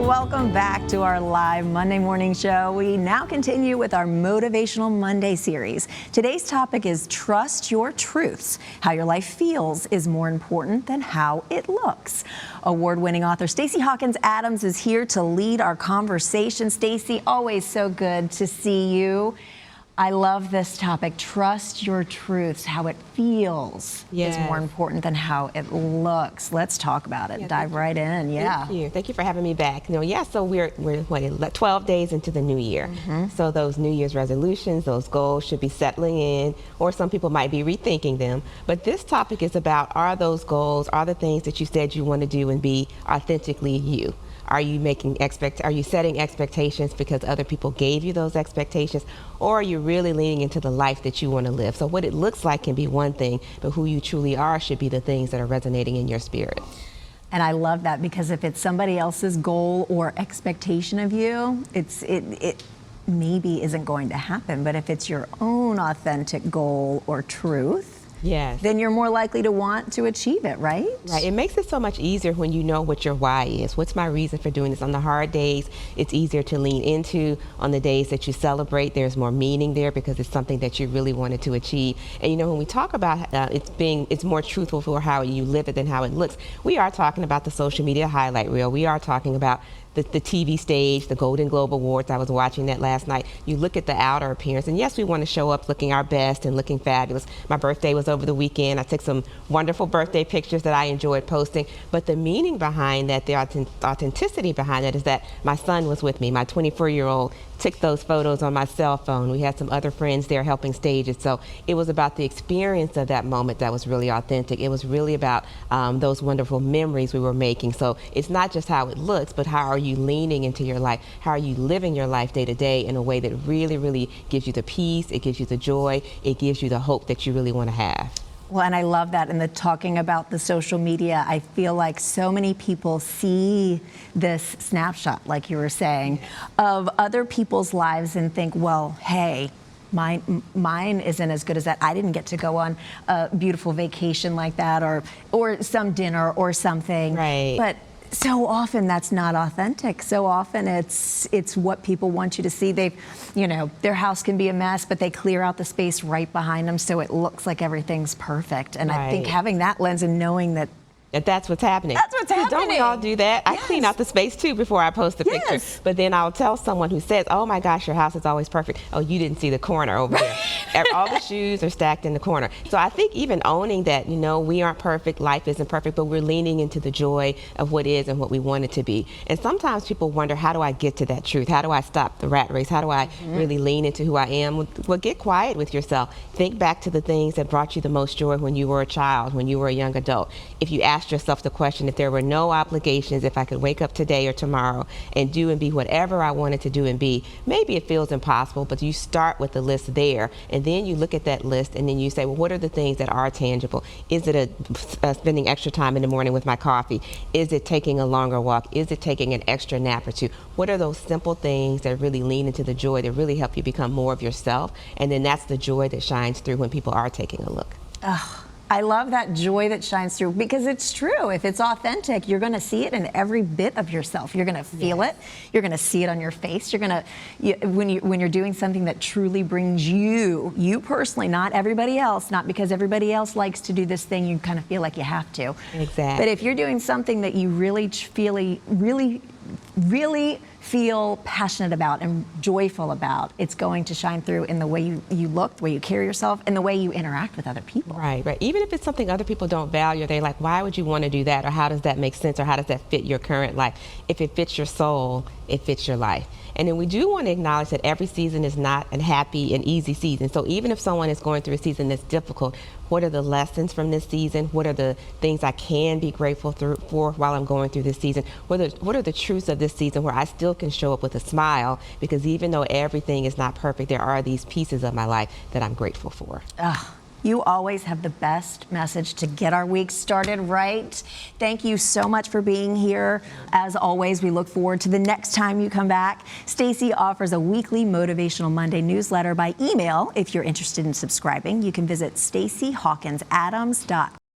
welcome back to our live Monday morning show. We now continue with our Motivational Monday series. Today's topic is trust your truths. How your life feels is more important than how it looks. Award-winning author Stacy Hawkins Adams is here to lead our conversation. Stacy, always so good to see you. I love this topic. Trust your truths. How it feels is more important than how it looks. Let's talk about it. Dive right in. Thank you. Thank you for having me back. So we're 12 days into the new year. So those New Year's resolutions, those goals should be settling in, or some people might be rethinking them. But this topic is about, are those goals, are the things that you said you want to do and be authentically you? Are you setting expectations because other people gave you those expectations, or are you really leaning into the life that you want to live? So what it looks like can be one thing, but who you truly are should be the things that are resonating in your spirit. And I love that, because if it's somebody else's goal or expectation of you, it maybe isn't going to happen. But if it's your own authentic goal or truth, then you're more likely to want to achieve it, right? Right. It makes it so much easier when you know what your why is. What's my reason for doing this? On the hard days, it's easier to lean into. On the days that you celebrate, there's more meaning there because it's something that you really wanted to achieve. And when we talk about it's more truthful for how you live it than how it looks, we are talking about the social media highlight reel. We are talking about the TV stage, the Golden Globe Awards. I was watching that last night. You look at the outer appearance, and yes, we want to show up looking our best and looking fabulous. My birthday was over the weekend. I took some wonderful birthday pictures that I enjoyed posting, but the meaning behind that, the authenticity behind that, is that my son was with me. My 24-year-old took those photos on my cell phone. We had some other friends there helping stage it. So it was about the experience of that moment that was really authentic. It was really about those wonderful memories we were making. So it's not just how it looks, but how are you leaning into your life? How are you living your life day to day in a way that really, really gives you the peace, it gives you the joy, it gives you the hope that you really want to have? Well, and I love that. And talking about the social media, I feel like so many people see this snapshot, like you were saying, of other people's lives and think, well, hey, mine isn't as good as that. I didn't get to go on a beautiful vacation like that, or some dinner or something. Right. But so often that's not authentic. So often it's what people want you to see. Their house can be a mess, but they clear out the space right behind them so it looks like everything's perfect. And I think having that lens and knowing that that's what's happening. That's what's happening. Don't we all do that? I clean out the space too before I post the picture. But then I'll tell someone who says, oh my gosh, your house is always perfect. Oh, you didn't see the corner over there. All the shoes are stacked in the corner. So I think even owning that, we aren't perfect, life isn't perfect, but we're leaning into the joy of what is and what we want it to be. And sometimes people wonder, how do I get to that truth? How do I stop the rat race? How do I really lean into who I am? Well, get quiet with yourself. Think back to the things that brought you the most joy when you were a child, when you were a young adult. If you asked yourself the question, if there were no obligations, if I could wake up today or tomorrow and do and be whatever I wanted to do and be, maybe it feels impossible, but you start with the list there, and then you look at that list and then you say, well, what are the things that are tangible? Is it spending extra time in the morning with my coffee? Is it taking a longer walk? Is it taking an extra nap or two? What are those simple things that really lean into the joy, that really help you become more of yourself? And then that's the joy that shines through when people are taking a look. I love that joy that shines through, because it's true. If it's authentic, you're going to see it in every bit of yourself. You're going to feel it. You're going to see it on your face. You're going to, when you're doing something that truly brings you personally, not everybody else, not because everybody else likes to do this thing, you kind of feel like you have to. Exactly. But if you're doing something that you really feel passionate about and joyful about, it's going to shine through in the way you look, the way you carry yourself, and the way you interact with other people. Right. Even if it's something other people don't value, they're like, why would you want to do that? Or how does that make sense? Or how does that fit your current life? If it fits your soul, it fits your life. And then we do want to acknowledge that every season is not a happy and easy season. So even if someone is going through a season that's difficult, what are the lessons from this season? What are the things I can be grateful for while I'm going through this season? What are the truths of this season where I still can show up with a smile? Because even though everything is not perfect, there are these pieces of my life that I'm grateful for. You always have the best message to get our week started right. Thank you so much for being here. As always, we look forward to the next time you come back. Stacy offers a weekly Motivational Monday newsletter by email. If you're interested in subscribing, you can visit stacyhawkinsadams.com.